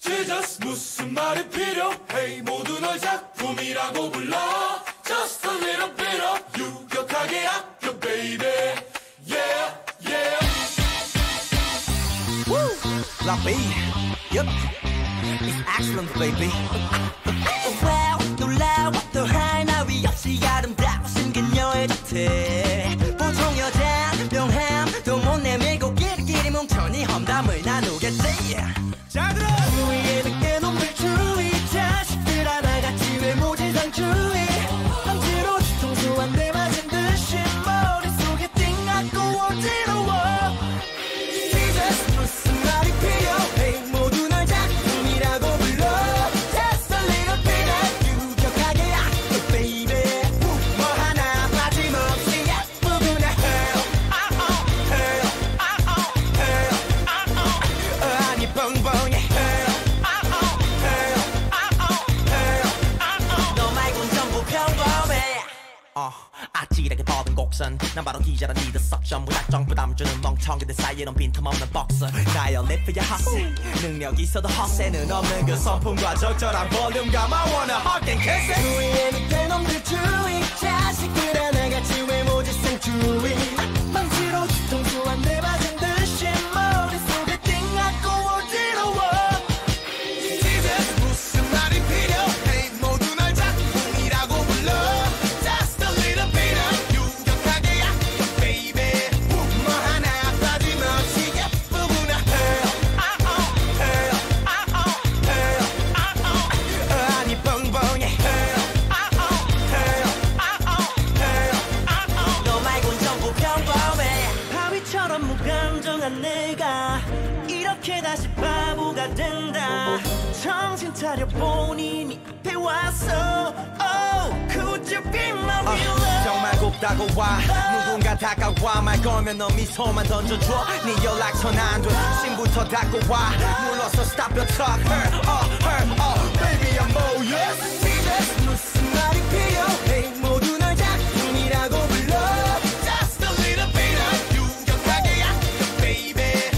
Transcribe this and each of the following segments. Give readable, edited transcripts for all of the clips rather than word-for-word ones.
Jesus 무슨 말이 필요해 모두 널 작품이라고 불러 Just a little bit of 유격하게 아껴 baby Yeah yeah Woo! Love me Yup It's excellent baby Wow 놀라워 또 하나 위 없이 아름다워 신기녀의 자태 보통 여자 명함 또 못 내밀고 끼리끼리 뭉쳐니 험담을 나누겠지 자 들어 주위에 늦게 놈들 주의 자식들 하나같이 외모지상주의 억지로 뒤통수 한 대 맞은 듯이 머릿속에 띵하고 어지러워 Jesus 무슨 말이 필요해 모두 널 작품이라고 불러 Just a little bit of 유격하게 아껴 baby 뭐 하나 빠짐없이 예쁘구나 아니 뻥뻥해 너 말곤 전부 평범해 아찔하게 뻗은 곡선 난 바로 기자란 니들 석션 무작정 부담 주는 멍청이들 사이에는 빈틈없는 복서 나의 리프야 헛세 능력 있어도 헛세는 없는 그 선풍과 적절한 볼륨감 I wanna hug and kiss it 주위에 밑에 놈들 주의 자식들 하나같이 외모지상 주의 망치로 뒤통수 한 대 맞은 듯이 머릿속에 띵하고 어지러워 Jesus 무슨 말이 필요해 모두 널 작품이라고 불러 Just a little bit of 유격하게 아껴 baby 뭐 하나 빠짐없이 예쁘구나 아니 뻥뻥해 너 말곤 전부 평범해 바위처럼 무감정한 내가 이렇게 다시 바보가 된다 정신 차려 본인이 앞에 왔어 Oh, could you be my real love 정말 곱다고 와 누군가 다가와 말 걸면 너 미소만 던져줘 네 연락처 안돼 신부터 닫고 와 눌러서 stop your talk baby I'm all yours Jesus 무슨 말이 필요해 모두 널 작품이라고 불러 Just a little bit of 유격하게 아껴 baby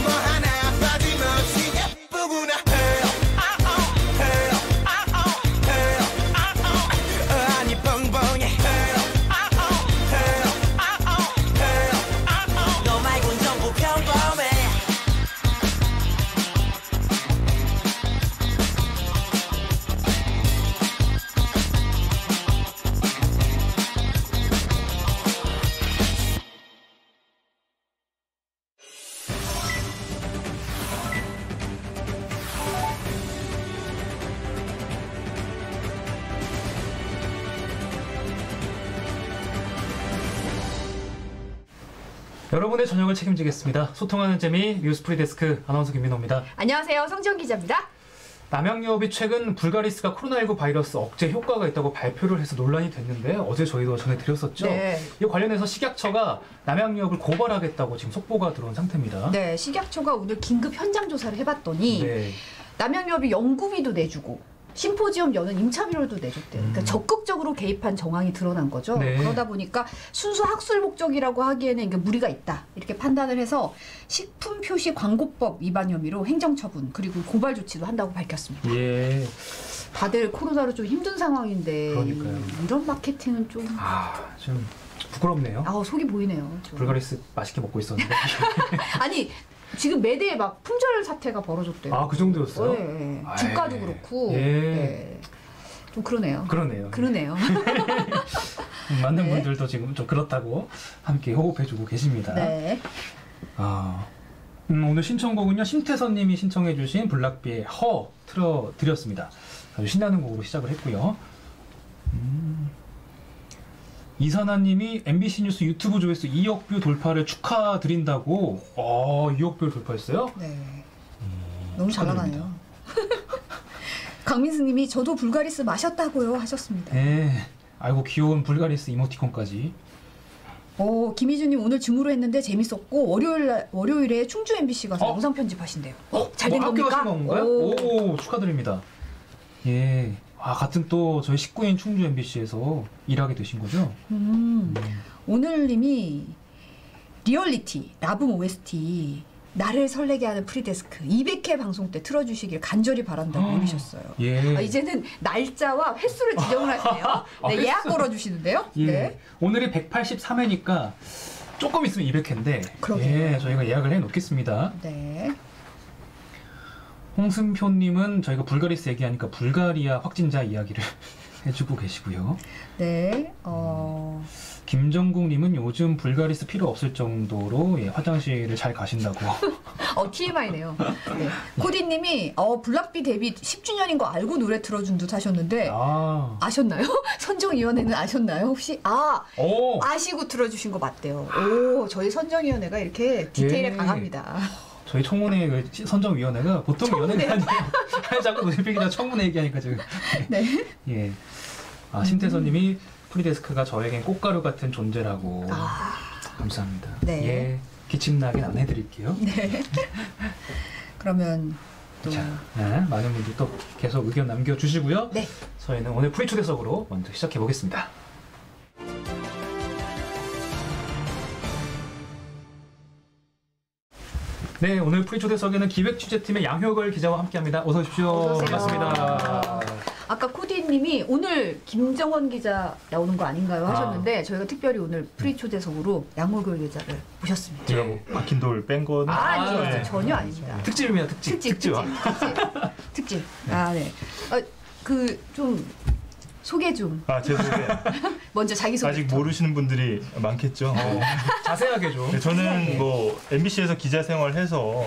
뭐 하나 빠짐없이 예쁘구나 아니 뻥뻥해 너 말곤 전부 평범해 여러분의 저녁을 책임지겠습니다. 소통하는 재미 뉴스프리 데스크 아나운서 김민호입니다. 안녕하세요. 성지영 기자입니다. 남양유업이 최근 불가리스가 코로나19 바이러스 억제 효과가 있다고 발표를 해서 논란이 됐는데 어제 저희도 전해드렸었죠. 네. 이 관련해서 식약처가 남양유업을 고발하겠다고 지금 속보가 들어온 상태입니다. 네, 식약처가 오늘 긴급 현장 조사를 해봤더니 네. 남양유업이 연구비도 내주고 심포지엄 여는 임차비료도 내줬대요. 그러니까 적극적으로 개입한 정황이 드러난 거죠. 네. 그러다 보니까 순수 학술 목적이라고 하기에는 이게 무리가 있다 이렇게 판단을 해서 식품표시광고법 위반 혐의로 행정처분 그리고 고발 조치도 한다고 밝혔습니다. 예. 다들 코로나로 좀 힘든 상황인데 그러니까요. 이런 마케팅은 좀 좀 부끄럽네요. 속이 보이네요. 좀. 불가리스 맛있게 먹고 있었는데. 아니 지금 매대에 막 품절 사태가 벌어졌대요. 그 정도였어요? 네. 주가도 그렇고. 예. 네. 좀 그러네요. 그러네요. 많은 네. 분들도 지금 좀 그렇다고 함께 호흡해주고 계십니다. 네. 오늘 신청곡은요, 심태선님이 신청해주신 블락비의 허 틀어드렸습니다. 아주 신나는 곡으로 시작을 했고요. 이사나님이 MBC 뉴스 유튜브 조회수 2억 뷰 돌파를 축하드린다고. 2억 뷰를 돌파했어요? 네. 너무 잘 나가네요. 강민수님이 저도 불가리스 마셨다고요 하셨습니다. 네. 아이고 귀여운 불가리스 이모티콘까지. 김희준님 오늘 줌으로 했는데 재밌었고 월요일에 충주 MBC 가서 영상 편집하신대요. 잘 된 겁니까? 합격하신 건가요? 오, 축하드립니다. 예. 같은 또 저희 식구인 충주 MBC에서 일하게 되신 거죠? 오늘님이 리얼리티 라붐 OST 나를 설레게 하는 프리데스크 200회 방송 때 틀어주시길 간절히 바란다고 올리셨어요. 예. 이제는 날짜와 횟수를 지정을 하시네요. 네, 횟수. 예약 걸어주시는데요. 예. 네. 오늘이 183회니까 조금 있으면 200회인데 그러게요. 예, 저희가 예약을 해놓겠습니다. 네. 홍승표님은 저희가 불가리스 얘기하니까 불가리아 확진자 이야기를 해주고 계시고요. 네. 김정국님은 요즘 불가리스 필요 없을 정도로 예, 화장실을 잘 가신다고. TMI네요. 네. 코디님이 블락비 데뷔 10주년인 거 알고 노래 틀어준 듯 하셨는데 아셨나요? 선정위원회는 아셨나요? 혹시 오. 아시고 틀어주신 거 맞대요. 오, 저희 선정위원회가 이렇게 디테일에 예. 강합니다. 저희 청문회 그 선정위원회가 보통 위원회가 아니에요. 자꾸 노시피기자 청문회 얘기하니까 지금. 네. 예. 신태선님이 프리데스크가 저에겐 꽃가루 같은 존재라고. 감사합니다. 네. 예. 기침나게 안 해드릴게요. 네. 그러면 또 자, 네, 많은 분들 또 계속 의견 남겨주시고요. 네. 저희는 오늘 프리초대석으로 먼저 시작해 보겠습니다. 네, 오늘 프리초대석에는 기획취재팀의 양효걸 기자와 함께합니다. 어서 오십시오. 어서 오세요. 반갑습니다. 아까 코디님이 오늘 김정원 기자 나오는 거 아닌가요 하셨는데 저희가 특별히 오늘 프리초대석으로 양효걸 기자를 모셨습니다. 제가 뭐 박힌 돌 뺀 거는 아니요, 네. 전혀 아닙니다. 특집입니다. 특집. 특집. 네. 그 좀 소개 좀. 제 소개 먼저 자기 소개. 아직 모르시는 분들이 많겠죠. 자세하게 좀. 네, 저는 뭐 MBC에서 기자 생활해서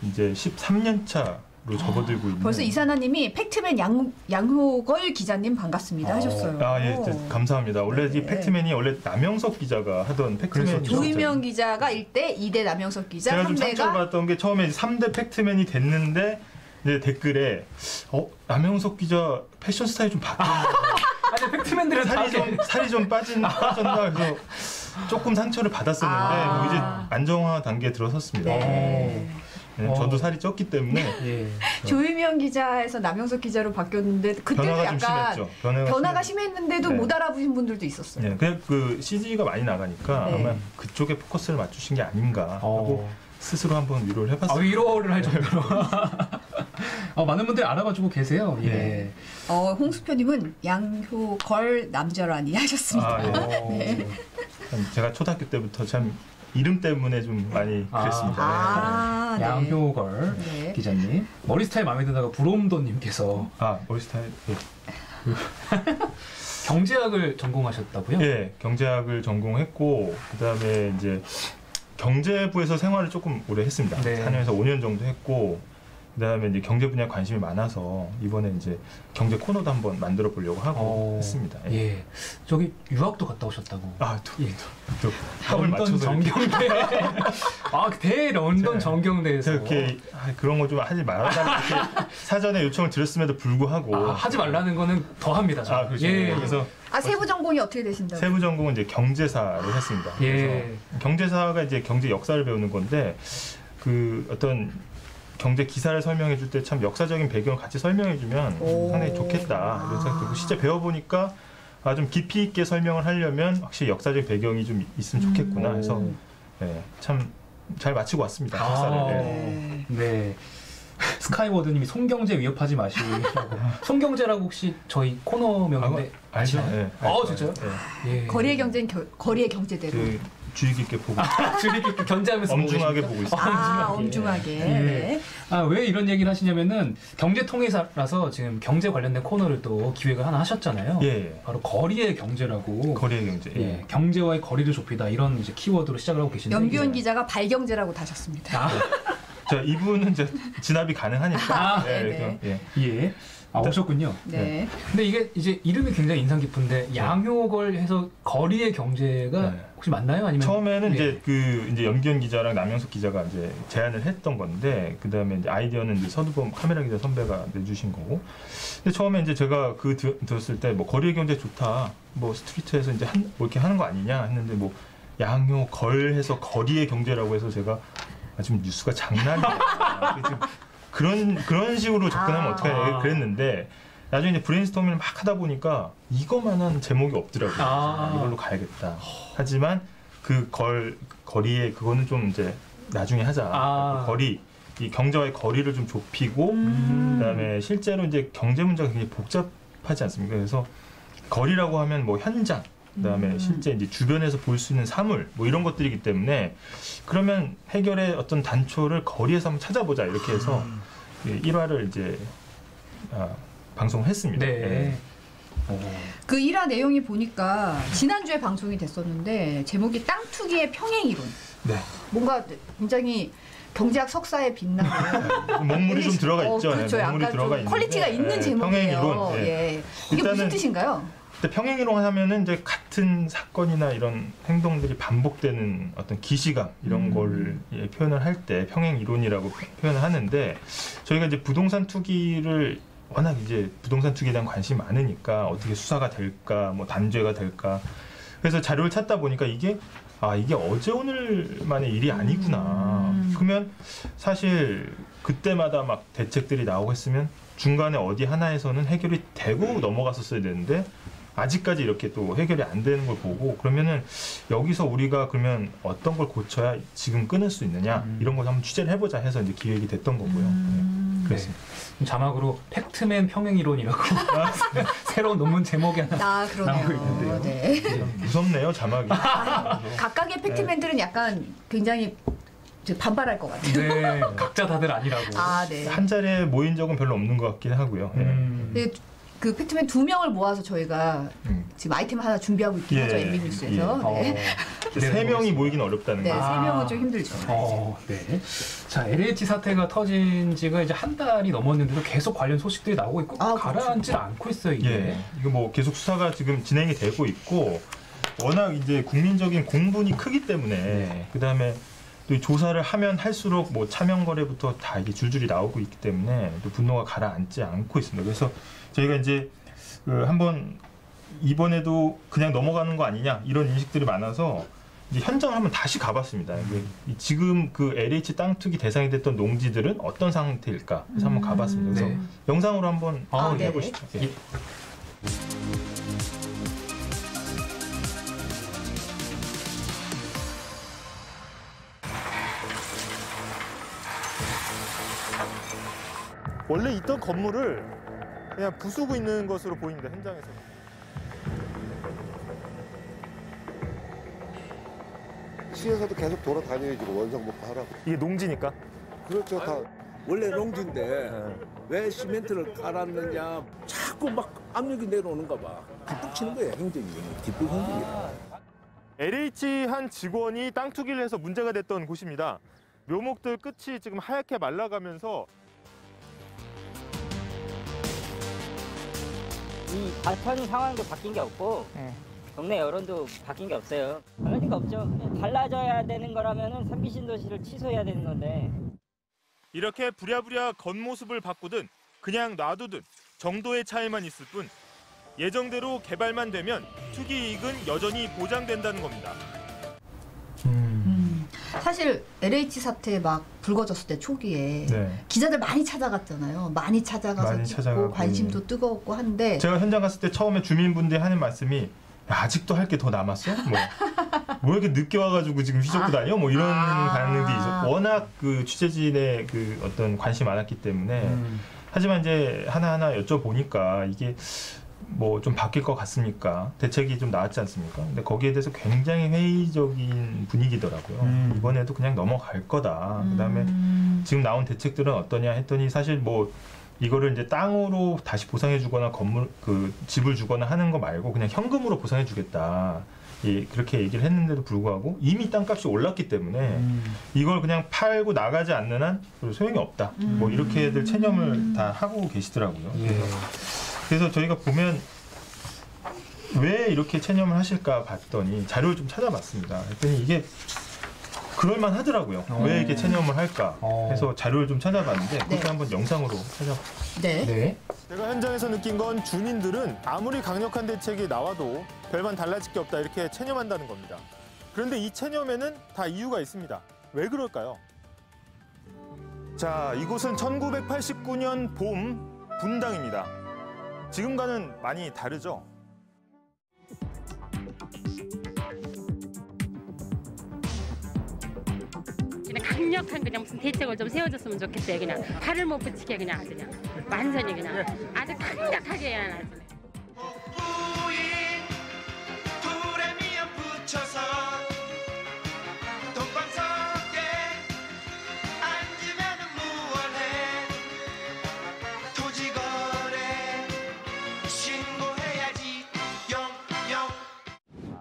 이제 13년 차로 접어들고 있는. 벌써 이사나님이 팩트맨 양효걸 기자님 반갑습니다 하셨어요. 예, 감사합니다. 원래 네. 이 팩트맨이 원래 남영석 기자가 하던 팩트맨이 조희명 기자가 1대, 2대 남영석 기자, 제가 좀 3대가 상처받았던 게 처음에 3대 팩트맨이 됐는데 이제 댓글에 남영석 기자 패션 스타일 좀 바뀌었나 아니 팩트맨들은 살이 좀 빠졌나 그래서 조금 상처를 받았었는데 뭐 이제 안정화 단계에 들어섰습니다. 네. 네, 저도 살이 쪘기 때문에 예. 조희명 기자에서 남영석 기자로 바뀌었는데 그때도 변화가 좀 약간 심했죠. 변화가 심했는데도 네. 못 알아보신 분들도 있었어요. 네, 그냥 그 CG가 많이 나가니까 네. 아마 그쪽에 포커스를 맞추신 게 아닌가 하고 스스로 한번 위로를 해봤어요. 위로를 할 정도로. 많은 분들이 알아봐주고 계세요. 예. 네. 홍수표님은 양효걸 남자라니 하셨습니다. 네. 제가 초등학교 때부터 참 이름 때문에 좀 많이 그랬습니다. 네. 양효걸 네. 기자님. 머리 스타일 마음에 든다가 브롬도님께서 머리 스타일. 예. 경제학을 전공하셨다고요? 예, 경제학을 전공했고 그다음에 이제 경제부에서 생활을 조금 오래 했습니다. 네. 4년에서 5년 정도 했고 그다음에 이제 경제 분야에 관심이 많아서 이번에 이제 경제 코너도 한번 만들어 보려고 하고 했습니다. 예. 저기 유학도 갔다 오셨다고. 또 합을 런던 맞춰서 정경대. 대런던 정경대에서 이렇게 그런 거 좀 하지 말아달라고 이렇게 사전에 요청을 드렸음에도 불구하고 하지 말라는 거는 더 합니다. 그렇죠. 예. 그래서 세부 전공이 어떻게 되신다고요? 세부 전공은 이제 경제사를 했습니다. 예. 그래서 경제사가 이제 경제 역사를 배우는 건데 그 어떤 경제 기사를 설명해 줄 때 참 역사적인 배경을 같이 설명해 주면 상당히 좋겠다. 그래서 실제 배워보니까 좀 깊이 있게 설명을 하려면 확실히 역사적 배경이 좀 있으면 좋겠구나 해서 참 잘 마치고 왔습니다. 역사를. 네. 스카이워드님이 송경제 위협하지 마시라고. 송경제라고 혹시 저희 코너명인데 알죠? 네, 진짜요? 예. 거리의 경제는 거리의 경제대로. 주의 깊게 보고 주의 깊게 견제하면서 엄중하게 보고 있습니다. 엄중하게. 예. 네. 왜 이런 얘기를 하시냐면은 경제통일사라서 지금 경제 관련된 코너를 또 기획을 하나 하셨잖아요. 예. 바로 거리의 경제라고. 거리의 경제. 예. 경제와의 거리를 좁히다 이런 이제 키워드로 시작을 하고 계신데. 연규원 기자가 발경제라고 다셨습니다. 자, 이분은 이제 진압이 가능하니까. 네. 예. 오셨군요. 네. 근데 이게 이제 이름이 굉장히 인상 깊은데 양효걸 해서 거리의 경제가 혹시 맞나요? 아니면 처음에는 이제 이제 연기현 기자랑 남영석 기자가 이제 제안을 했던 건데 그다음에 이제 아이디어는 이제 서두범 카메라 기자 선배가 내주신 거고. 근데 처음에 이제 제가 들었을 때 뭐 거리의 경제 좋다. 뭐 스트리트에서 이제 뭐 이렇게 하는 거 아니냐 했는데 뭐 양효걸 해서 거리의 경제라고 해서 제가 지금 뉴스가 장난이야. 그런 식으로 접근하면 어떻게 그랬는데 나중에 이제 브레인스토밍을 막 하다 보니까 이거만한 제목이 없더라고요. 이걸로 가야겠다. 하지만 그 거리에 그거는 좀 이제 나중에 하자. 거리 이 경제와의 거리를 좀 좁히고 그다음에 실제로 이제 경제 문제가 굉장히 복잡하지 않습니까? 그래서 거리라고 하면 뭐 현장 그다음에 실제 이제 주변에서 볼 수 있는 사물 뭐 이런 것들이기 때문에 그러면 해결의 어떤 단초를 거리에서 한번 찾아보자 이렇게 해서 1화를 이제 방송을 했습니다. 네. 그 1화 내용이 보니까 지난주에 방송이 됐었는데 제목이 땅 투기의 평행 이론. 네. 뭔가 굉장히 경제학 석사에 빛나는 먹물이 좀 들어가 있죠. 그렇죠. 먹물이 약간 들어가 좀 퀄리티가 있는데, 있는 제목이에요. 평행 이론. 예. 이게 무슨 뜻인가요? 평행 이론 하면은 이제 같은 사건이나 이런 행동들이 반복되는 어떤 기시감 이런 걸 표현을 할 때 평행 이론이라고 표현을 하는데 저희가 이제 부동산 투기를 워낙 이제 부동산 투기에 대한 관심이 많으니까 어떻게 수사가 될까, 뭐 단죄가 될까. 그래서 자료를 찾다 보니까 이게 어제 오늘만의 일이 아니구나. 그러면 사실 그때마다 막 대책들이 나오고 했으면 중간에 어디 하나에서는 해결이 되고 넘어갔었어야 되는데 아직까지 이렇게 또 해결이 안 되는 걸 보고 그러면은 여기서 우리가 그러면 어떤 걸 고쳐야 지금 끊을 수 있느냐 이런 걸 한번 취재를 해보자 해서 이제 기획이 됐던 거고요. 그렇습니다. 자막으로 팩트맨 평행이론이라고 새로운 논문 제목이 하나 나오고 있는데요. 네. 무섭네요 자막이. 각각의 팩트맨들은 약간 굉장히 반발할 것 같아요. 네, 각자 다들 아니라고. 네. 한 자리에 모인 적은 별로 없는 것 같긴 하고요. 그 팩트맨 2명을 모아서 저희가 지금 아이템 하나 준비하고 있긴 하죠. MB뉴스에서. 네. 3명이 모이긴 어렵다는 거예요. 3명은 좀 힘들죠. 네. 자, LH 사태가 터진 지가 이제 한 달이 넘었는데도 계속 관련 소식들이 나오고 있고 가라앉지 않고 있어요, 이게. 이거 뭐 계속 수사가 지금 진행이 되고 있고 워낙 이제 국민적인 공분이 크기 때문에 그다음에 또 조사를 하면 할수록 뭐 차명 거래부터 다 이게 줄줄이 나오고 있기 때문에 또 분노가 가라앉지 않고 있습니다. 그래서 저희가 이제 한번 이번에도 그냥 넘어가는 거 아니냐 이런 인식들이 많아서 이제 현장을 한번 다시 가봤습니다. 지금 그 LH 땅 투기 대상이 됐던 농지들은 어떤 상태일까? 그래서 한번 가봤습니다. 그래서 영상으로 한번 해보시죠. 예. 원래 있던 건물을 그냥 부수고 있는 것으로 보입니다. 현장에서. 시에서도 계속 돌아다녀야지 원상복구 하라고. 이게 농지니까? 그렇죠. 다 원래 농지인데 왜 시멘트를 깔았느냐 자꾸 막 압력이 내려오는가 봐. 뒷북치는 거예요. 행정이. 뒷북 행정이야. LH 한 직원이 땅 투기를 해서 문제가 됐던 곳입니다. 묘목들 끝이 지금 하얗게 말라가면서 이 현 상황도 바뀐 게 없고 동네 여론도 바뀐 게 없어요. 달라진 거 없죠. 달라져야 되는 거라면은 삼비신도시를 취소해야 되는 건데. 이렇게 부랴부랴 겉모습을 바꾸든 그냥 놔두든 정도의 차이만 있을 뿐 예정대로 개발만 되면 투기 이익은 여전히 보장된다는 겁니다. 사실 LH 사태 막 불거졌을 때 초기에 기자들 많이 찾아갔잖아요. 많이 찾아가서 찍고 관심도 뜨거웠고 한데 제가 현장 갔을 때 처음에 주민분들이 하는 말씀이 아직도 할 게 더 남았어? 뭐 이렇게 늦게 와가지고 지금 휘젓고 다녀? 뭐 이런 반응들이 있었고 워낙 그 취재진의 그 어떤 관심이 많았기 때문에 하지만 이제 하나하나 여쭤보니까 이게 뭐 좀 바뀔 것 같습니까? 대책이 좀 나왔지 않습니까? 근데 거기에 대해서 굉장히 회의적인 분위기더라고요. 이번에도 그냥 넘어갈 거다. 그다음에 지금 나온 대책들은 어떠냐 했더니 사실 뭐 이거를 이제 땅으로 다시 보상해 주거나 건물 그 집을 주거나 하는 거 말고 그냥 현금으로 보상해 주겠다. 그렇게 얘기를 했는데도 불구하고 이미 땅값이 올랐기 때문에 이걸 그냥 팔고 나가지 않는 한 소용이 없다. 뭐 이렇게들 체념을 다 하고 계시더라고요. 그래서 저희가 보면 왜 이렇게 체념을 하실까 봤더니 자료를 좀 찾아봤습니다. 그랬더니 이게 그럴만 하더라고요. 왜 이렇게 체념을 할까 해서 자료를 좀 찾아봤는데 그것도 한번 영상으로 찾아봤습니다. 제가 현장에서 느낀 건 주민들은 아무리 강력한 대책이 나와도 별반 달라질 게 없다 이렇게 체념한다는 겁니다. 그런데 이 체념에는 다 이유가 있습니다. 왜 그럴까요? 자, 이곳은 1989년 봄 분당입니다. 지금과는 많이 다르죠? 그냥 강력한 그냥 무슨 대책을 좀 세워줬으면 좋겠어요. 그냥 발을 못 붙이게 그냥 아주 그냥 완전히 그냥 아주 강력하게 해야 하지.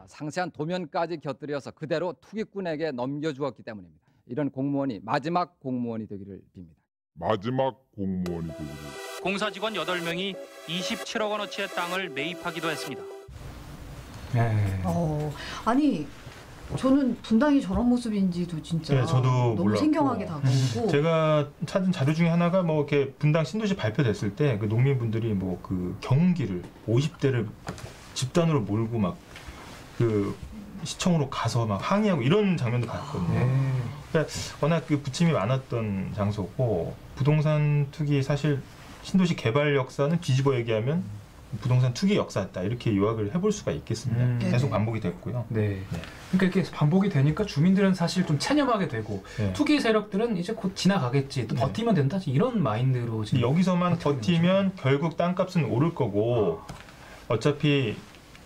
상세한 도면까지 곁들여서 그대로 투기꾼에게 넘겨주었기 때문입니다. 이런 공무원이 마지막 공무원이 되기를 빕니다. 마지막 공무원이 되기를. 공사직원 8명이 27억 원어치의 땅을 매입하기도 했습니다. 네. 아니 저는 분당이 저런 모습인지도 진짜 네, 저도 너무 몰랐고. 생경하게 다가오고 제가 찾은 자료 중에 하나가 뭐 이렇게 분당 신도시 발표됐을 때 그 농민분들이 뭐 그 경운기를 50대를 집단으로 몰고 막 그 시청으로 가서 막 항의하고 이런 장면도 봤거든요. 그러니까 워낙 그 부침이 많았던 장소고 부동산 투기 사실 신도시 개발 역사는 뒤집어 얘기하면 부동산 투기 역사였다 이렇게 요약을 해볼 수가 있겠습니다. 계속 반복이 됐고요. 네. 그러니까 이렇게 반복이 되니까 주민들은 사실 좀 체념하게 되고 투기 세력들은 이제 곧 지나가겠지, 또 버티면 된다 이런 마인드로 지금 여기서만 버티면 결국 땅값은 오를 거고 어차피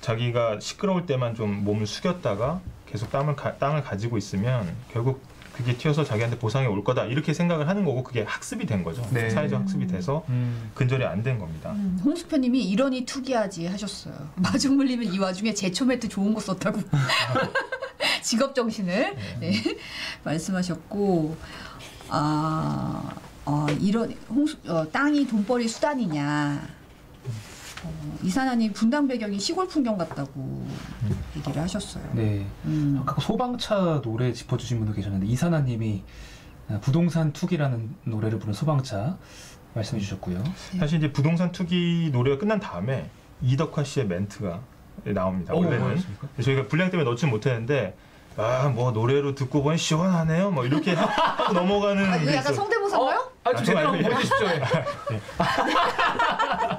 자기가 시끄러울 때만 좀 몸을 숙였다가 계속 땅을 가지고 있으면 결국 그게 튀어서 자기한테 보상이 올 거다 이렇게 생각을 하는 거고 그게 학습이 된 거죠. 네. 사회적 학습이 돼서 근절이 안 된 겁니다. 홍수표님이 이러니 투기하지 하셨어요. 마중 물리면 이 와중에 제초 매트 좋은 거 썼다고 직업 정신을 말씀하셨고 이런 땅이 돈벌이 수단이냐. 이사나님 분당 배경이 시골 풍경 같다고 얘기를 하셨어요. 네. 아까 소방차 노래 짚어주신 분도 계셨는데 이사나님이 부동산 투기라는 노래를 부른 소방차 말씀해 주셨고요. 사실 이제 부동산 투기 노래가 끝난 다음에 이덕화 씨의 멘트가 나옵니다. 원래는 저희가 분량 때문에 넣지 못했는데 뭐 노래로 듣고 보니 시원하네요. 뭐 이렇게 하고 넘어가는. 이거 약간 성대모사인가요? 좀 제대로 한번 보여주십시오.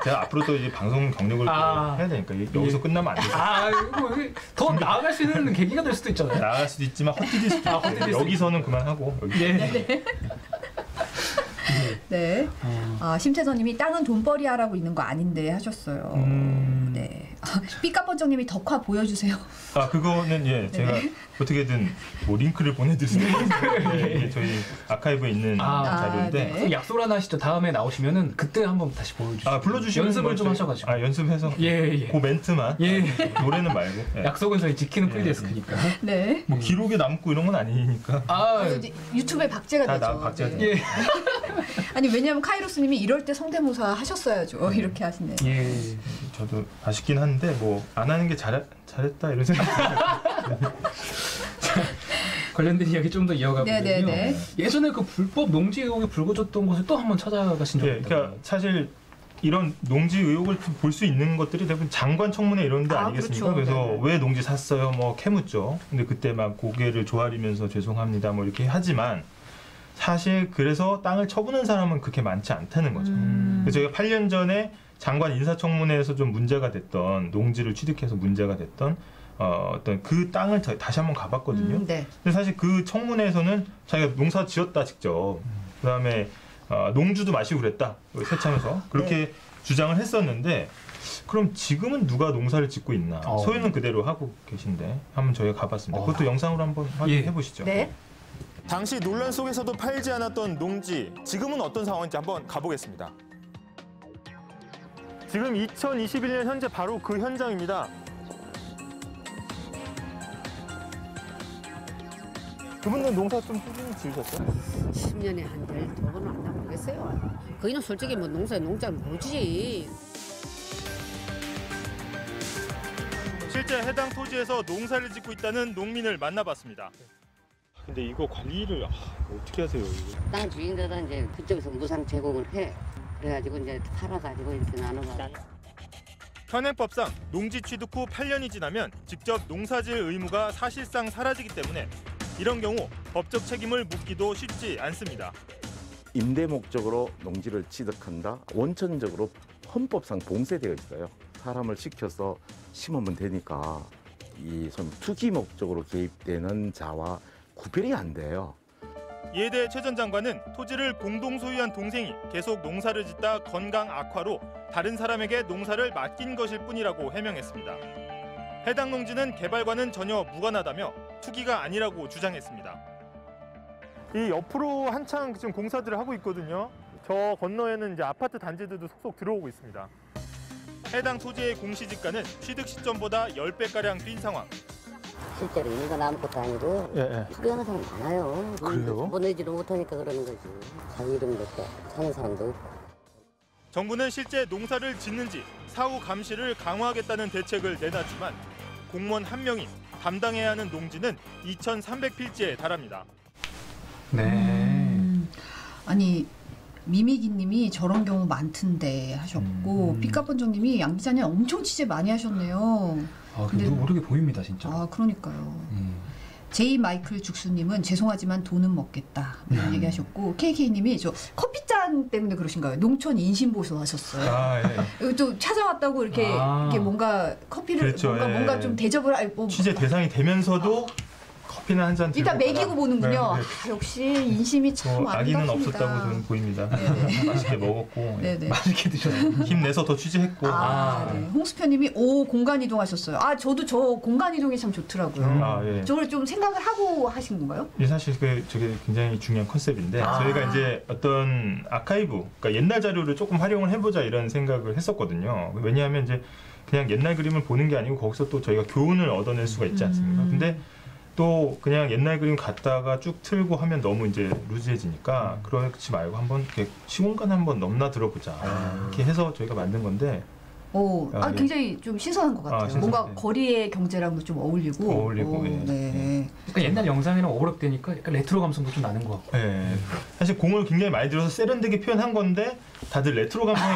제가 앞으로 또 이제 방송 경력을 해야 되니까 여기서 끝나면 안 되죠. 더 나아갈 수 있는 계기가 될 수도 있잖아요. 나아갈 수도 있지만 헛디딜 수도 있고 여기서는 그만하고. 네. 심태선님이 땅은 돈벌이 하라고 있는 거 아닌데 하셨어요. 네. 삐까번쩍님이 덕화 보여주세요. 그거는 제가 어떻게든 뭐 링크를 보내드리면 저희 아카이브에 있는 자료인데. 네. 약속 하나 하시죠. 다음에 나오시면은 그때 한번 다시 보여주시죠. 불러주시면 연습을 좀 하셔가지고. 연습해서. 그 멘트만. 노래는 말고. 약속은 저희 지키는 프리데스크니까. 네. 뭐 기록에 남고 이런 건 아니니까. 유튜브에 박제가 되죠. 박제가 되죠. 아니 왜냐면 카이로스님이 이럴 때 성대모사 하셨어야죠. 이렇게 하시네. 저도 아쉽긴 한데 뭐 안 하는 게 잘했다 이런 생각. 관련된 이야기 좀 더 이어가보면요. 네네네. 예전에 그 불법 농지 의혹이 불거졌던 곳에 또 한번 찾아가신 적이 있다고. 그러니까 사실 이런 농지 의혹을 볼 수 있는 것들이 대부분 장관 청문회 이런 데 아니겠습니까? 그렇죠. 그래서 왜 농지 샀어요? 뭐 캐묻죠. 근데 그때 막 고개를 조아리면서 죄송합니다 뭐 이렇게 하지만 사실 그래서 땅을 처분한 사람은 그렇게 많지 않다는 거죠. 그래서 저희가 8년 전에 장관 인사청문회에서 좀 문제가 됐던 농지를 취득해서 문제가 됐던 어떤 그 땅을 다시 한번 가봤거든요. 근데 사실 그 청문회에서는 자기가 농사 지었다 직접. 그다음에 농주도 마시고 그랬다 세차면서 그렇게 주장을 했었는데 그럼 지금은 누가 농사를 짓고 있나? 소유는 그대로 하고 계신데 한번 저희가 가봤습니다. 그것도 영상으로 한번 확인해 보시죠. 네. 당시 논란 속에서도 팔지 않았던 농지, 지금은 어떤 상황인지 한번 가보겠습니다. 지금 2021년 현재 바로 그 현장입니다. 그분들 농사 좀 꾸준히 지으셨어요? 10년에 한 12번은 안 나고 모르겠어요. 거기는 솔직히 뭐 농자를 모르지. 실제 해당 토지에서 농사를 짓고 있다는 농민을 만나봤습니다. 근데 이거 관리를 어떻게 하세요? 이거? 땅 주인들은 이제 그쪽에서 무상 제공을 해. 그래가지고 이제 팔아가지고 이렇게 나눠가. 현행법상 농지 취득 후 8년이 지나면 직접 농사질 의무가 사실상 사라지기 때문에 이런 경우 법적 책임을 묻기도 쉽지 않습니다. 임대 목적으로 농지를 취득한다. 원천적으로 헌법상 봉쇄되어 있어요. 사람을 시켜서 심으면 되니까 이 투기 목적으로 개입되는 자와 구별이 안 돼요. 예대 최 전 장관은 토지를 공동 소유한 동생이 계속 농사를 짓다 건강 악화로 다른 사람에게 농사를 맡긴 것일 뿐이라고 해명했습니다. 해당 농지는 개발과는 전혀 무관하다며 투기가 아니라고 주장했습니다. 이 옆으로 한창 지금 공사들을 하고 있거든요. 저 건너에는 이제 아파트 단지들도 속속 들어오고 있습니다. 해당 토지의 공시지가는 취득 시점보다 10배가량 뛴 상황. 실제로 있는 건 아무것도 아니고 투기하는 사람 많아요. 그래요? 보내지를 못하니까 그러는 거지. 자기 이름 넣고 사는 사람도 없고. 정부는 실제 농사를 짓는지 사후 감시를 강화하겠다는 대책을 내놨지만 공무원 한 명이 담당해야 하는 농지는 2,300필지에 달합니다. 네. 아니 미미기님이 저런 경우 많던데 하셨고 삐까번정님이 양 기자님 엄청 취재 많이 하셨네요. 아, 근데 모르게 보입니다 진짜. 아 그러니까요. 제이 마이클 죽수님은 죄송하지만 돈은 먹겠다 이런 얘기하셨고 KK님이 저 커피잔 때문에 그러신가요? 농촌 인신보수 하셨어요. 아, 예. 또 찾아왔다고 이렇게 뭔가 커피를 그렇죠, 뭔가 좀 대접을 취재 대상이 되면서도 커피는 한 잔 들고 일단 먹이고 보는군요. 네. 아, 역시 인심이 참 아기는 아름답습니다. 없었다고 저는 보입니다. 맛있게 먹었고 맛있게 드셨어요. 힘내서 더 취재했고. 네. 홍수표님이 공간 이동하셨어요. 아 저도 저 공간 이동이 참 좋더라고요. 예. 저걸 좀 생각을 하고 하신 건가요? 예, 사실 저게 굉장히 중요한 컨셉인데 저희가 이제 어떤 아카이브, 그러니까 옛날 자료를 조금 활용을 해보자 이런 생각을 했었거든요. 왜냐하면 이제 그냥 옛날 그림을 보는 게 아니고 거기서 또 저희가 교훈을 얻어낼 수가 있지 않습니까? 근데 또 그냥 옛날 그림 갖다가 쭉 틀고 하면 너무 이제 루즈해지니까 그렇지 말고 한번 이렇게 시공간 한번 넘나들어 보자 이렇게 해서 저희가 만든 건데 굉장히 좀 신선한 것 같아요. 뭔가 거리의 경제랑도 좀 어울리고. 네. 그러니까 옛날 영상이랑 오버랩되니까 약간 레트로 감성도 좀 나는 것 같고. 네. 사실 공을 굉장히 많이 들어서 세련되게 표현한 건데 다들 레트로 감성이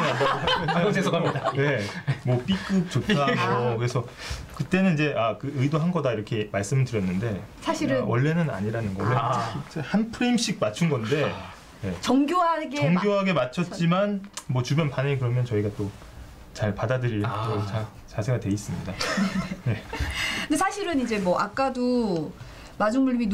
난다고 죄송합니다. 네. 뭐 B급 좋다. 그래서 그때는 이제 그 의도한 거다 이렇게 말씀을 드렸는데 사실은 원래는 아니라는 거. 한 프레임씩 맞춘 건데 정교하게 맞췄지만 뭐 주변 반응이 그러면 저희가 또 잘 받아들일 자세가 돼 있습니다. 네. 근데 사실은 이제 뭐 아까도 마중물님이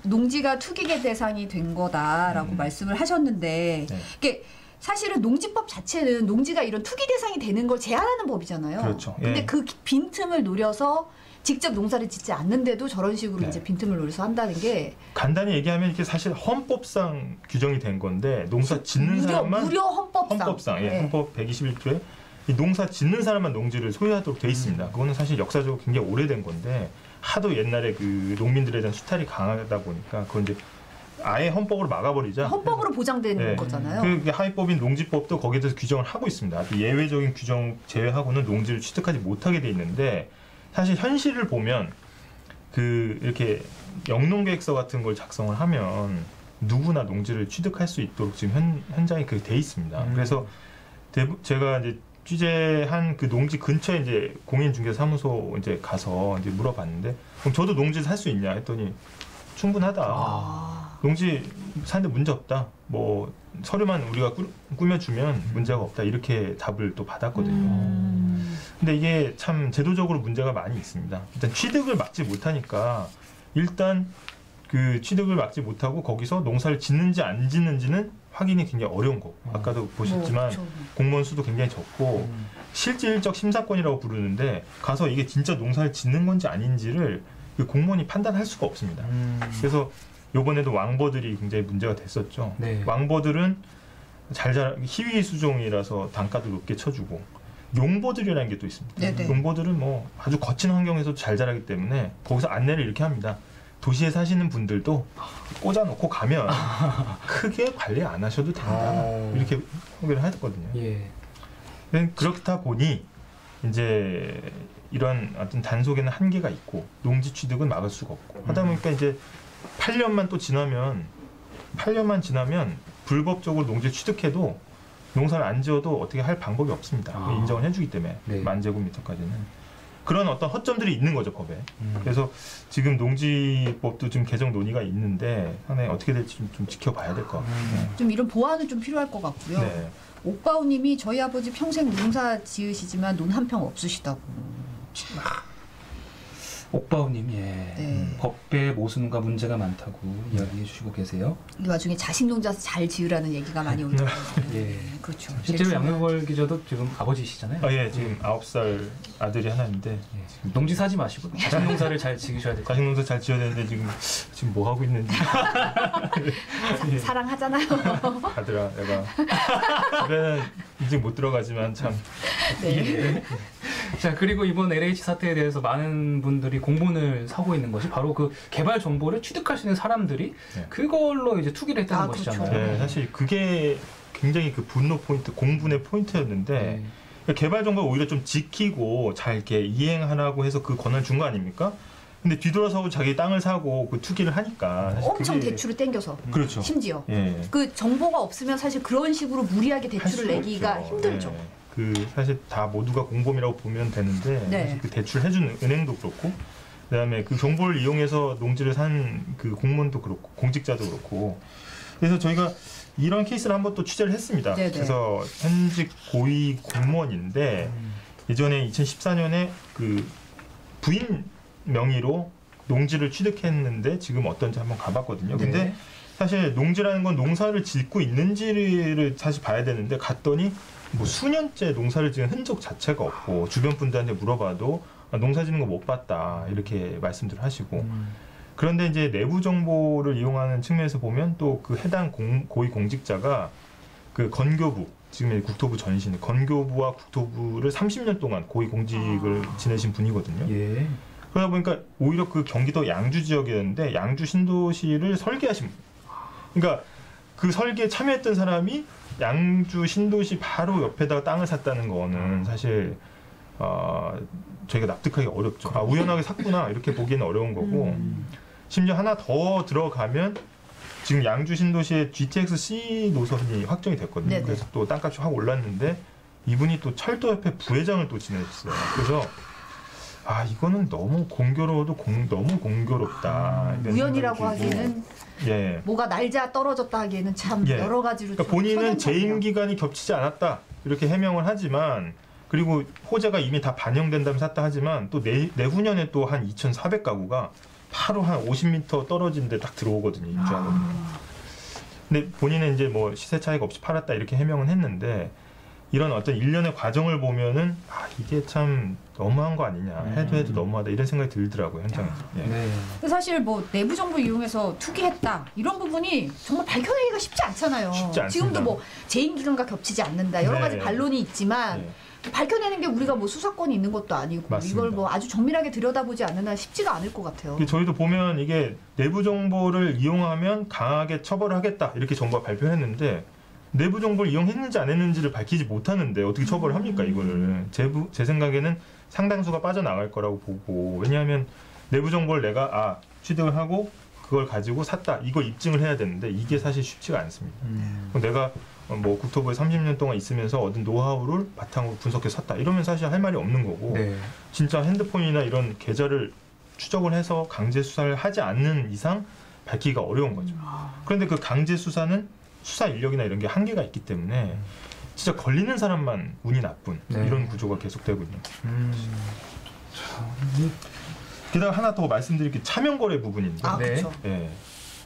농지가 투기계 대상이 된 거다라고 말씀을 하셨는데 이게 사실은 농지법 자체는 농지가 이런 투기 대상이 되는 걸 제한하는 법이잖아요. 그렇죠. 근데 그 빈틈을 노려서 직접 농사를 짓지 않는데도 저런 식으로 이제 빈틈을 노려서 한다는 게 간단히 얘기하면 이게 사실 헌법상 규정이 된 건데 농사 짓는 사람만 무려 헌법상 헌법 121조에 이 농사 짓는 사람만 농지를 소유하도록 돼 있습니다. 그거는 사실 역사적으로 굉장히 오래된 건데 하도 옛날에 그 농민들에 대한 수탈이 강하다 보니까 그건 이제 아예 헌법으로 막아버리자. 헌법으로 보장된 거잖아요. 그 하위법인 농지법도 거기에 대해서 규정을 하고 있습니다. 예외적인 규정 제외하고는 농지를 취득하지 못하게 돼 있는데 사실 현실을 보면 이렇게 영농계획서 같은 걸 작성을 하면 누구나 농지를 취득할 수 있도록 지금 현장에 그게 돼 있습니다. 그래서 제가 이제 취재한 그 농지 근처에 이제 공인중개사무소 이제 가서 이제 물어봤는데 그럼 저도 농지 살 수 있냐 했더니 충분하다. 농지 사는데 문제 없다. 뭐 서류만 우리가 꾸며주면 문제가 없다. 이렇게 답을 또 받았거든요. 근데 이게 참 제도적으로 문제가 많이 있습니다. 일단 취득을 막지 못하니까 일단 그 취득을 막지 못하고 거기서 농사를 짓는지 안 짓는지는 확인이 굉장히 어려운 거고 아까도 보셨지만 공무원 수도 굉장히 적고 실질적 심사권이라고 부르는데 가서 이게 진짜 농사를 짓는 건지 아닌지를 그 공무원이 판단할 수가 없습니다. 그래서 이번에도 왕버들이 굉장히 문제가 됐었죠. 왕버들은 희귀 수종이라서 단가도 높게 쳐주고 용버들이라는 게 또 있습니다. 용버들은 뭐 아주 거친 환경에서도 잘 자라기 때문에 거기서 안내를 이렇게 합니다. 도시에 사시는 분들도 꽂아놓고 가면 크게 관리 안 하셔도 된다. 이렇게 소개를 했거든요. 그렇다 보니 이제 이런 어떤 단속에는 한계가 있고 농지 취득은 막을 수가 없고 하다 보니까 이제 8년만 지나면 불법적으로 농지 취득해도 농사를 안 지어도 어떻게 할 방법이 없습니다. 인정을 해주기 때문에 만 제곱미터까지는. 그런 어떤 허점들이 있는 거죠, 법에. 그래서 지금 농지법도 좀 개정 논의가 있는데 상당히 어떻게 될지 좀 지켜봐야 될 것 같아요. 좀 이런 보완은 좀 필요할 것 같고요. 옥바우님이 저희 아버지 평생 농사 지으시지만 논 한 평 없으시다고. 옥바우님, 법의 모순과 문제가 많다고 이야기해 주시고 계세요. 이 와중에 자식 농자 잘 지으라는 얘기가 많이 오죠. 그렇죠. 실제로 양명걸 기자도 지금 아버지시잖아요. 예, 지금 9살 아들이 하나 있는데 농지 사지 마시고 자식 농사를 잘 지으셔야 돼요. 자식 농사 잘 지어야 되는데 지금 뭐 하고 있는지. 사랑하잖아요. 아들아, 내가 집에는 인증 못 들어가지만 참. 자, 그리고 이번 LH 사태에 대해서 많은 분들이 공분을 사고 있는 것이 바로 그 개발 정보를 취득할 수 있는 사람들이 그걸로 이제 투기를 했다는 것이잖아요. 네, 사실 그게 굉장히 그 분노 포인트, 공분의 포인트였는데 개발 정보를 오히려 좀 지키고 잘 이렇게 이행하라고 해서 그 권한을 준 거 아닙니까? 근데 뒤돌아서고 자기 땅을 사고 그 투기를 하니까 엄청 대출을 땡겨서 그렇죠. 심지어 그 정보가 없으면 사실 그런 식으로 무리하게 대출을 내기가 힘들죠. 그 사실 다 모두가 공범이라고 보면 되는데 사실 그 대출 해준 은행도 그렇고 그다음에 그 정보를 이용해서 농지를 산 그 공무원도 그렇고 공직자도 그렇고 그래서 저희가 이런 케이스를 한번 또 취재를 했습니다. 그래서 현직 고위 공무원인데 예전에 2014년에 그 부인 명의로 농지를 취득했는데 지금 어떤지 한번 가봤거든요. 근데 사실 농지라는 건 농사를 짓고 있는지를 사실 봐야 되는데 갔더니 뭐 수년째 농사를 지은 흔적 자체가 없고 주변 분들한테 물어봐도 농사 짓는 거 못 봤다 이렇게 말씀들 하시고 그런데 이제 내부 정보를 이용하는 측면에서 보면 또 그 해당 고위 공직자가 그 건교부 지금 국토부 전신 건교부와 국토부를 30년 동안 고위 공직을 지내신 분이거든요. 그러다 보니까 오히려 그 경기도 양주 지역이었는데 양주 신도시를 설계하신 분. 그러니까 그 설계에 참여했던 사람이 양주 신도시 바로 옆에다가 땅을 샀다는 거는 사실 저희가 납득하기 어렵죠. 아, 우연하게 샀구나 이렇게 보기는 어려운 거고 심지어 하나 더 들어가면 지금 양주 신도시에 GTX-C 노선이 확정이 됐거든요. 그래서 또 땅값이 확 올랐는데 이분이 또 철도협회 부회장을 또 지내셨어요. 그래서 아 이거는 너무 공교로워도 너무 공교롭다. 우연이라고 하기에는 뭐가 날짜 떨어졌다 하기에는 참 여러 가지로 그러니까 본인은 재임 기간이 겹치지 않았다 이렇게 해명을 하지만 그리고 호재가 이미 다 반영된다면 샀다 하지만 또 내후년에 또 한 2,400가구가 바로 한 50m 떨어진 데 딱 들어오거든요. 입주하거든요. 근데 본인은 이제 뭐 시세 차이가 없이 팔았다 이렇게 해명은 했는데 이런 어떤 일련의 과정을 보면은 아 이게 참 너무한 거 아니냐 해도 너무하다 이런 생각이 들더라고요 현장에서. 사실 뭐 내부 정보 이용해서 투기했다 이런 부분이 정말 밝혀내기가 쉽지 않잖아요. 지금도 뭐 재임 기간과 겹치지 않는다 여러 가지 반론이 있지만 밝혀내는 게 우리가 뭐 수사권이 있는 것도 아니고 맞습니다. 이걸 뭐 아주 정밀하게 들여다보지 않는 한 쉽지가 않을 것 같아요. 저희도 보면 이게 내부 정보를 이용하면 강하게 처벌을 하겠다 이렇게 정부가 발표했는데. 내부 정보를 이용했는지 안 했는지를 밝히지 못하는데 어떻게 처벌을 합니까 이거를 제 생각에는 상당수가 빠져나갈 거라고 보고 왜냐하면 내부 정보를 내가 취득을 하고 그걸 가지고 샀다 이걸 입증을 해야 되는데 이게 사실 쉽지가 않습니다. 내가 뭐 국토부에 30년 동안 있으면서 얻은 노하우를 바탕으로 분석해서 샀다 이러면 사실 할 말이 없는 거고 진짜 핸드폰이나 이런 계좌를 추적을 해서 강제 수사를 하지 않는 이상 밝히기가 어려운 거죠. 그런데 그 강제 수사는 수사 인력이나 이런 게 한계가 있기 때문에 진짜 걸리는 사람만 운이 나쁜 이런 구조가 계속되고 있는 거죠. 게다가 하나 더 말씀드릴 게 차명거래 부분인데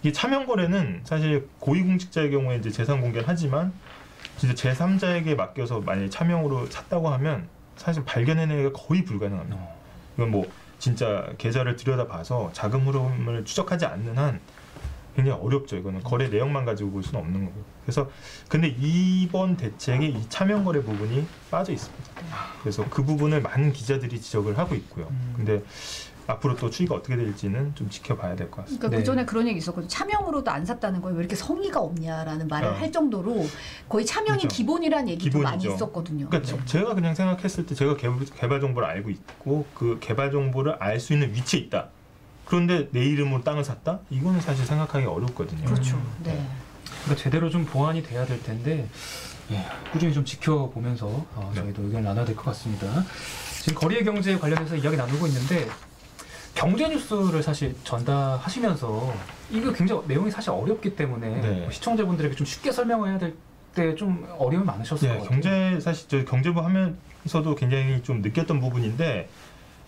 이게 차명거래는 사실 고위공직자의 경우에 이제 재산 공개를 하지만 진짜 제3자에게 맡겨서 만약에 차명으로 샀다고 하면 사실 발견해내기가 거의 불가능합니다. 이건 뭐 진짜 계좌를 들여다봐서 자금 흐름을 추적하지 않는 한 굉장히 어렵죠. 이거는 거래 내역만 가지고 볼 수는 없는 거고. 그래서 근데 이번 대책에 이 차명 거래 부분이 빠져 있습니다. 그래서 그 부분을 많은 기자들이 지적을 하고 있고요. 근데 앞으로 또 추이가 어떻게 될지는 좀 지켜봐야 될 것 같습니다. 그러니까 그전에 그런 얘기 있었거든요. 차명으로도 안 샀다는 거에 왜 이렇게 성의가 없냐라는 말을 할 정도로 거의 차명이 그렇죠. 기본이라는 얘기도 많이 있었거든요. 그러니까 제가 그냥 생각했을 때 제가 개발 정보를 알고 있고 그 개발 정보를 알 수 있는 위치에 있다. 그런데 내 이름으로 땅을 샀다? 이거는 사실 생각하기 어렵거든요. 그렇죠. 그러니까 제대로 좀 보완이 돼야 될 텐데 꾸준히 좀 지켜보면서 저희도 의견을 나눠야 될 것 같습니다. 지금 거리의 경제 관련해서 이야기 나누고 있는데 경제 뉴스를 사실 전달하시면서 이거 굉장히 내용이 사실 어렵기 때문에 시청자분들에게 좀 쉽게 설명해야 될 때 좀 어려움이 많으셨을 것 같아요. 사실 저희 경제부 하면서도 굉장히 좀 느꼈던 부분인데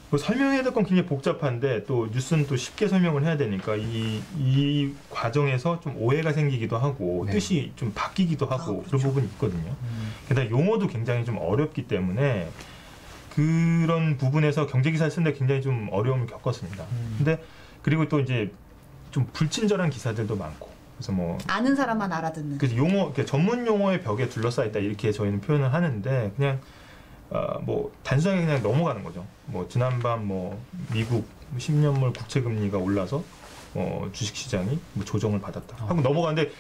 뭐 설명해야 될 건 굉장히 복잡한데 또 뉴스는 또 쉽게 설명을 해야 되니까 이 과정에서 좀 오해가 생기기도 하고 네. 뜻이 좀 바뀌기도 하고 그런 부분이 있거든요. 게다가 용어도 굉장히 좀 어렵기 때문에 그런 부분에서 경제 기사를 쓰는데 굉장히 좀 어려움을 겪었습니다. 근데 그리고 또 이제 좀 불친절한 기사들도 많고 그래서 뭐 아는 사람만 알아듣는. 그래서 용어 전문 용어의 벽에 둘러싸여 있다 이렇게 저희는 표현을 하는데 그냥 뭐 단순하게 그냥 넘어가는 거죠. 뭐 지난밤 뭐 미국 10년물 국채 금리가 올라서 주식 시장이 뭐 조정을 받았다 하고 넘어가는데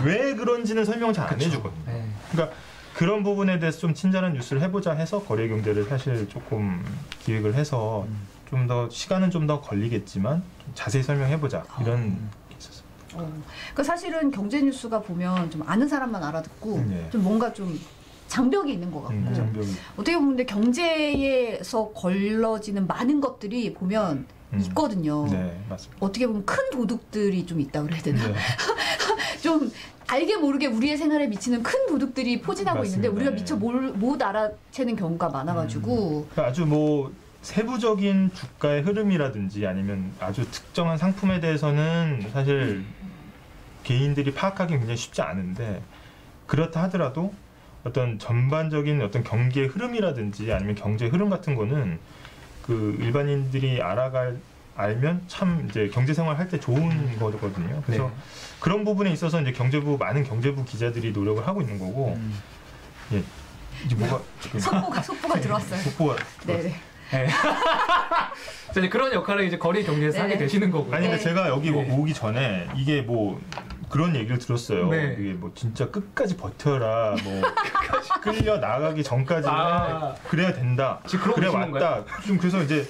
왜 그런지는 설명을 잘 안 해주거든요. 그러니까 그런 부분에 대해서 좀 친절한 뉴스를 해보자 해서 거래 경제를 사실 조금 기획을 해서 좀 더 시간은 좀 더 걸리겠지만 좀 자세히 설명해보자 이런 게 있었어요. 그 사실은 경제 뉴스가 보면 좀 아는 사람만 알아듣고 좀 뭔가 좀 장벽이 있는 것 같고 장벽이. 어떻게 보면 근데 경제에서 걸러지는 많은 것들이 보면 있거든요. 네, 맞습니다. 어떻게 보면 큰 도둑들이 좀 있다고 그래야 되나? 네. 좀 알게 모르게 우리의 생활에 미치는 큰 도둑들이 포진하고 맞습니다. 있는데 우리가 미처 못 알아채는 경우가 많아가지고 그러니까 아주 뭐 세부적인 주가의 흐름이라든지 아니면 아주 특정한 상품에 대해서는 사실 개인들이 파악하기 굉장히 쉽지 않은데 그렇다 하더라도 어떤 전반적인 어떤 경기의 흐름이라든지 아니면 경제 흐름 같은 거는 그 일반인들이 알면 참 이제 경제 생활 할 때 좋은 거거든요. 그래서 네. 그런 부분에 있어서 이제 많은 경제부 기자들이 노력을 하고 있는 거고, 예, 이제 뭐가 속보가 들어왔어요. 속보가 네네. 네. 이제 그런 역할을 이제 거래 경제에서 하게 되시는 거고요. 아니 근데 제가 여기 오기 전에 이게 뭐 그런 얘기를 들었어요. 네. 이게 뭐 진짜 끝까지 버텨라. 뭐 끌려 나가기 전까지는 그래야 된다. 그래 왔다. 좀 그래서 이제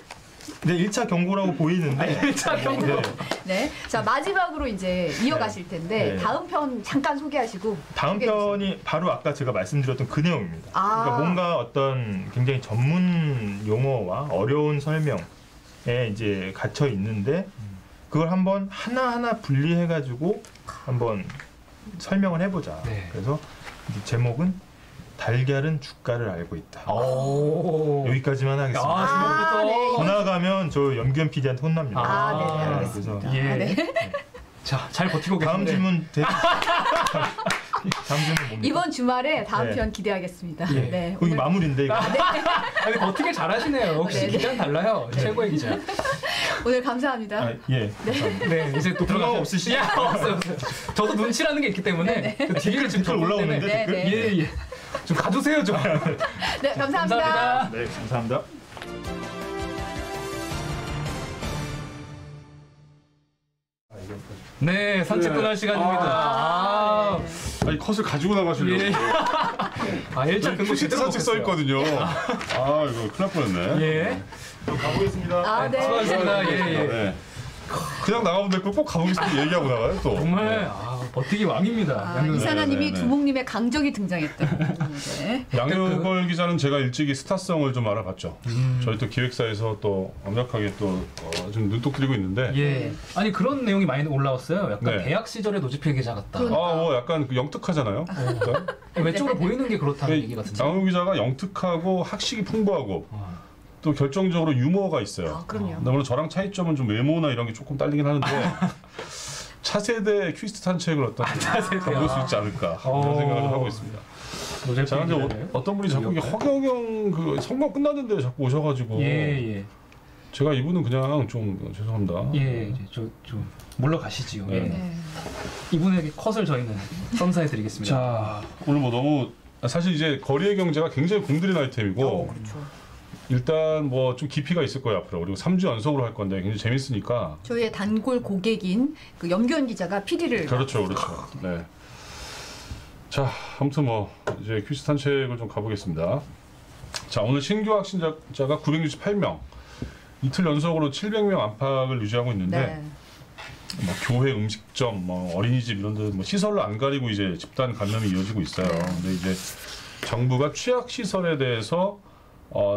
1차 경고라고 보이는데 1차 경고. 네. 자 마지막으로 이제 이어가실 텐데 네. 다음 편 잠깐 소개하시고. 다음 편이 바로 아까 제가 말씀드렸던 그 내용입니다. 그러니까 뭔가 어떤 굉장히 전문 용어와 어려운 설명에 이제 갇혀 있는데 그걸 한번 하나하나 분리해가지고 한번 설명을 해보자. 네. 그래서 이제 제목은 달걀은 주가를 알고 있다. 여기까지만 하겠습니다. 네. 더 나가면 저 염기현 PD한테 혼납니다. 네, 알겠습니다. 그래서 예. 자, 잘 버티고 계신데. 다음 질문 다음 질문 뭡니까? 이번 주말에 다음 네. 편 기대하겠습니다. 예. 네. 이거 마무리인데 이거. 아니, 어떻게 잘하시네요. 혹시 네네. 기자는 달라요. 최고의 기자. 오늘 감사합니다. 예. 네, 이제 또 들어가 없으시죠? 없어요. 저도 눈치라는 게 있기 때문에 그 뒤를 지금 댓글 올라오는데 네, 댓글? 네. 예. 좀 가주세요 좀. 네, 감사합니다. 네, 감사합니다. 네, 산책 떠날 시간입니다. 아니 컷을 가지고 나가시려고. 예. 아, 1차 근무 퀴즈 제대로 산책 써 있거든요. 아 이거 큰일 날 뻔했네. 예. 가보겠습니다. 네. 수고하셨습니다. 예, 예. 네. 그냥 나가면 될 걸 꼭 가보겠습니다. 얘기하고 나가요 또. 정말 버티기 왕입니다. 이사나님이 네. 두목님의 강적이 등장했던. 네. 양효걸 기자는 제가 일찍이 스타성을 좀 알아봤죠. 저희 또 기획사에서 또 완벽하게 또 좀 눈독 들이고 있는데. 예. 아니 그런 내용이 많이 올라왔어요. 약간 네. 대학 시절에 노지필 기자 같다. 뭐 약간 그 영특하잖아요. 그러니까. 외적으로 보이는 게 그렇다는 네, 얘기 같은데. 양효 기자가 영특하고 학식이 풍부하고 또 결정적으로 유머가 있어요. 그럼요. 물론 저랑 차이점은 좀 외모나 이런 게 조금 딸리긴 하는데 차세대 퀴즈 탄책을 어떤 가볼 수 있지 않을까 그런 생각을 좀 하고 있습니다. 자, 근데 어떤 분이 자꾸 이게 허경영 그 선거 끝났는데 자꾸 오셔가지고 예. 제가 이분은 그냥 좀 죄송합니다. 예, 이제 좀 물러가시지요. 네. 예. 이분에게 컷을 저희는 선사해드리겠습니다. 자, 오늘 뭐 너무 사실 이제 거리의 경제가 굉장히 공들인 아이템이고 그렇죠. 일단 뭐 좀 깊이가 있을 거예요 앞으로. 그리고 3주 연속으로 할 건데 굉장히 재밌으니까. 저희의 단골 고객인 그 염기현 기자가 PD를. 그렇죠. 네. 자, 아무튼 뭐 이제 퀴즈 탄책을 좀 가보겠습니다. 자, 오늘 신규 확진자가 968명, 이틀 연속으로 700명 안팎을 유지하고 있는데, 네. 뭐 교회, 음식점, 뭐 어린이집 이런 데 뭐 시설로 안 가리고 이제 집단 감염이 이어지고 있어요. 근데 이제 정부가 취약 시설에 대해서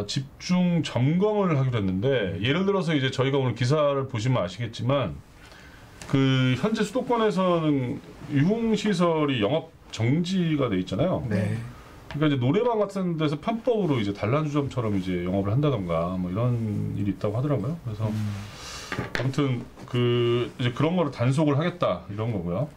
집중 점검을 하기로 했는데, 예를 들어서 이제 저희가 오늘 기사를 보시면 아시겠지만, 그 현재 수도권에서는 유흥시설이 영업 정지가 돼 있잖아요. 네. 그러니까 이제 노래방 같은 데서 편법으로 이제 단란주점처럼 이제 영업을 한다던가 뭐 이런 일이 있다고 하더라고요. 그래서 아무튼 이제 그런 거를 단속을 하겠다 이런 거고요.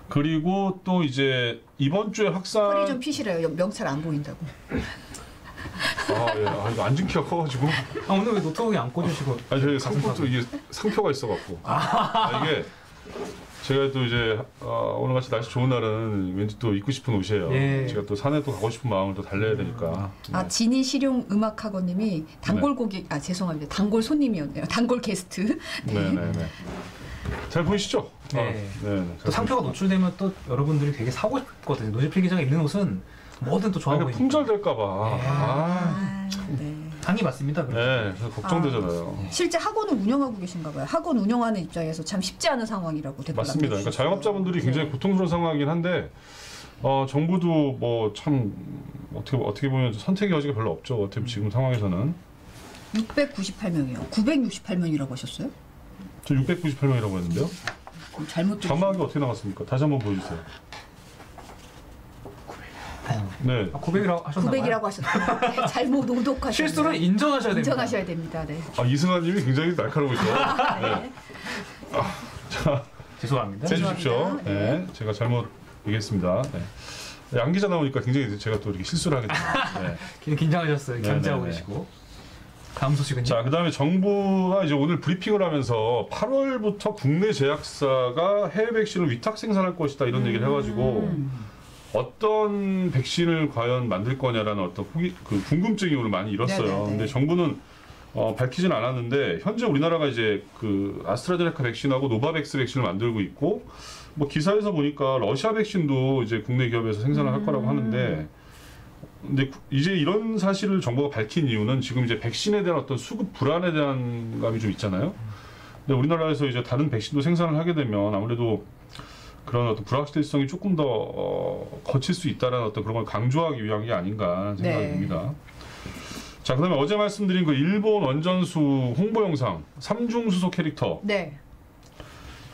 그리고 또 이제 이번 주에 확산. 허리 좀 피시래요. 명찰 안 보인다고. 예. 이거 앉은 키가 커가지고. 오늘 왜 노트북에 안 꽂으시고? 저희 상표도 이게 상표가 있어갖고. 이게 제가 또 이제 오늘 같이 날씨 좋은 날은 왠지 또 입고 싶은 옷이에요. 예. 제가 또 산에 또 가고 싶은 마음을 또 달래야 되니까. 진희 실용 음악학원님이 단골 고객, 죄송합니다. 단골 손님이었네요. 단골 게스트. 네네네. 잘 보이시죠? 네. 또 상표가 노출되면 또 여러분들이 되게 사고 싶거든요. 노지필 기자가 입는 옷은 뭐든 또 좋아 보이니까. 품절될까봐. 당이 맞습니다. 네, 걱정되잖아요. 실제 학원을 운영하고 계신가 봐요. 학원 운영하는 입장에서 참 쉽지 않은 상황이라고 댓글 맞습니다. 그러니까 자영업자분들이 굉장히 고통스러운 상황이긴 한데 정부도 뭐 참 어떻게 보면 선택의 여지가 별로 없죠. 어떻게 지금 상황에서는. 698명이요. 968명이라고 하셨어요? 저 698명이라고 했는데요. 잘못 자막이 어떻게 나갔습니까? 다시 한번 보여주세요. 네. 900이라고 하셨나요? 900이라고 하셨나요? 잘못 오독하셨나요? 실수를 인정하셔야 됩니다. 인정하셔야 됩니다. 네. 이승환님이 굉장히 날카로우셔. 네. 자, 죄송합니다. 해주십시오. 네, 제가 잘못 얘기했습니다. 네. 양 기자 나오니까 굉장히 제가 또 이렇게 실수를 하게 됩니다. 네. 긴장하셨어요. 견제하고 계시고. 다음 소식은요? 자, 그다음에 정부가 이제 오늘 브리핑을 하면서 8월부터 국내 제약사가 해외 백신을 위탁 생산할 것이다 이런 얘기를 해가지고 어떤 백신을 과연 만들 거냐라는 어떤 궁금증이 오늘 많이 일었어요. 네네네. 근데 정부는 밝히진 않았는데 현재 우리나라가 이제 아스트라제네카 백신하고 노바백스 백신을 만들고 있고 뭐 기사에서 보니까 러시아 백신도 이제 국내 기업에서 생산을 할 거라고 하는데. 근데 이제 이런 사실을 정부가 밝힌 이유는 지금 이제 백신에 대한 어떤 수급 불안에 대한 감이 좀 있잖아요. 근데 우리나라에서 이제 다른 백신도 생산을 하게 되면 아무래도 그런 어떤 불확실성이 조금 더 거칠 수 있다라는 어떤 그런 걸 강조하기 위한 게 아닌가 생각이 듭니다. 자, 그다음에 어제 말씀드린 일본 원전수 홍보 영상 3중 수소 캐릭터. 네.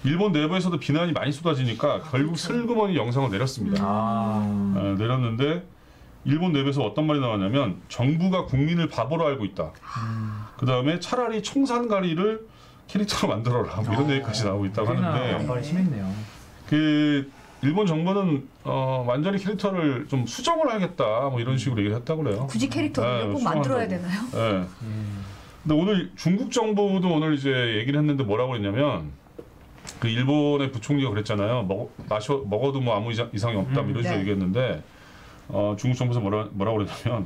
일본 내부에서도 비난이 많이 쏟아지니까 결국 슬그머니 영상을 내렸습니다. 내렸는데. 일본 내부에서 어떤 말이 나왔냐면 정부가 국민을 바보로 알고 있다. 그 다음에 차라리 청산가리를 캐릭터로 만들어라. 뭐 이런 얘기까지 나오고 있다고 하는데. 말이 심했네요. 일본 정부는 완전히 캐릭터를 좀 수정을 하겠다. 뭐 이런 식으로 얘기를 했다고 그래요. 굳이 캐릭터를 꼭 만들어야 되나요? 네. 근데 오늘 중국 정부도 오늘 이제 얘기를 했는데 뭐라고 했냐면 일본의 부총리가 그랬잖아요. 먹어도 뭐 아무 이상이 없다. 이런 식으로 얘기했는데. 중국 정부에서 뭐라고 그러냐면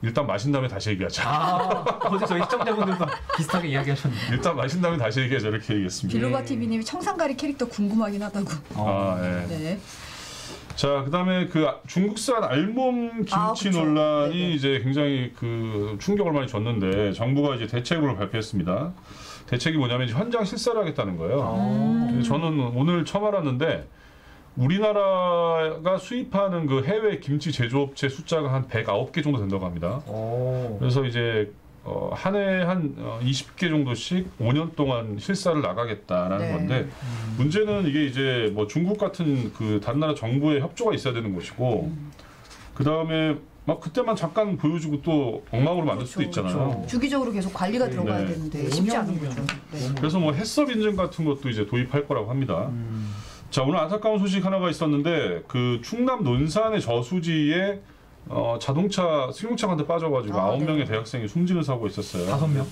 일단 마신 다음에 다시 얘기하자. 어제 저희 시청자분들도 비슷하게 이야기하셨는데. 일단 마신 다음에 다시 얘기하자 이렇게 얘기했습니다. 빌로바 TV님이 청산가리 캐릭터 궁금하긴 하다고. 네. 자, 그다음에 중국산 알몸 김치 논란이 이제 굉장히 충격을 많이 줬는데 정부가 이제 대책을 발표했습니다. 대책이 뭐냐면 현장 실사를 하겠다는 거예요. 저는 오늘 처음 알았는데. 우리나라가 수입하는 해외 김치 제조업체 숫자가 한 109개 정도 된다고 합니다. 그래서 이제 한 해에 한 20개 정도씩 5년 동안 실사를 나가겠다라는 건데 문제는 이게 이제 뭐 중국 같은 다른 나라 정부의 협조가 있어야 되는 것이고 그 다음에 막 그때만 잠깐 보여주고 또 엉망으로 만들 수도 있잖아요. 주기적으로 계속 관리가 들어가야 되는데 쉽지 않은 거죠. 그래서 뭐 해썹 인증 같은 것도 이제 도입할 거라고 합니다. 자, 오늘 안타까운 소식 하나가 있었는데 충남 논산의 저수지에 자동차 승용차가 한 대 빠져가지고 9명의 대학생이 숨지는 사고가 있었어요. 5명?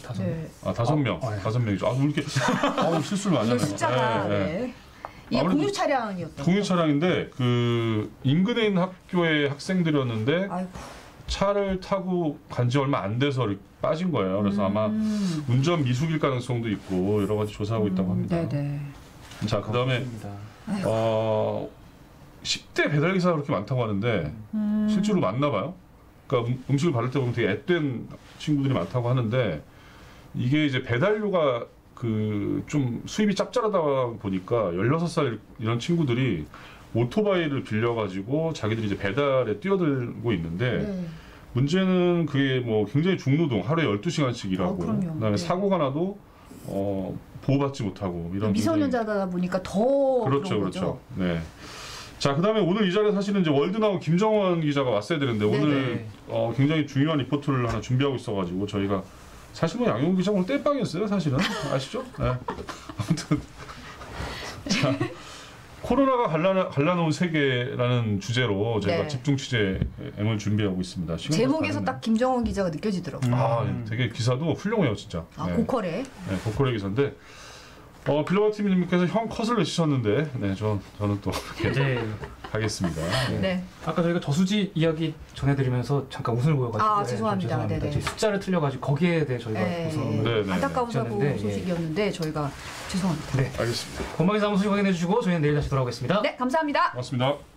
5명. 5명이죠. 왜 이렇게 실수를 많이 하네요. 숫자가 이게 공유 차량이었다. 공유 차량인데 인근에 있는 학교의 학생들이었는데 차를 타고 간 지 얼마 안 돼서 빠진 거예요. 그래서 아마 운전 미숙일 가능성도 있고 여러 가지 조사하고 있다고 합니다. 자, 그다음에 10대 배달기사가 그렇게 많다고 하는데 실제로 많나 봐요. 그러니까 음식을 받을 때 보면 되게 앳된 친구들이 많다고 하는데 이게 이제 배달료가 좀 수입이 짭짤하다 보니까 16살 이런 친구들이 오토바이를 빌려가지고 자기들이 이제 배달에 뛰어들고 있는데 문제는 그게 뭐 굉장히 중노동 하루에 12시간씩 일하고 그다음에 사고가 나도 보호받지 못하고 이런 미성년자다 보니까 더 그렇죠. 네. 자, 그다음에 오늘 이 자리에 사실은 이제 월드나우 김정원 기자가 왔어야 되는데 오늘 굉장히 중요한 리포트를 하나 준비하고 있어가지고 저희가 사실 뭐 양용국 기자 오늘 땜빵이었어요, 사실은. 아시죠? 네. 아무튼 자, 코로나가 갈라놓은 세계라는 주제로 저희가 네. 집중 취재행을 준비하고 있습니다. 제목에서 딱 김정원 기자가 느껴지더라고요. 되게 기사도 훌륭해요, 진짜. 아, 고퀄에. 네, 고퀄의 기사인데. 빌라바티님께서 형 컷을 내주셨는데, 네, 저는 또 하겠습니다. 네. 아까 저희가 저수지 이야기 전해드리면서 잠깐 웃음을 보여가지고 죄송합니다. 네네. 저희 숫자를 틀려가지고 거기에 대해 저희가 웃음을 안타까운 사고 소식이었는데 저희가 죄송합니다. 네, 알겠습니다. 건방의 사무 소식 확인해 주시고 저희는 내일 다시 돌아오겠습니다. 네, 감사합니다. 고맙습니다.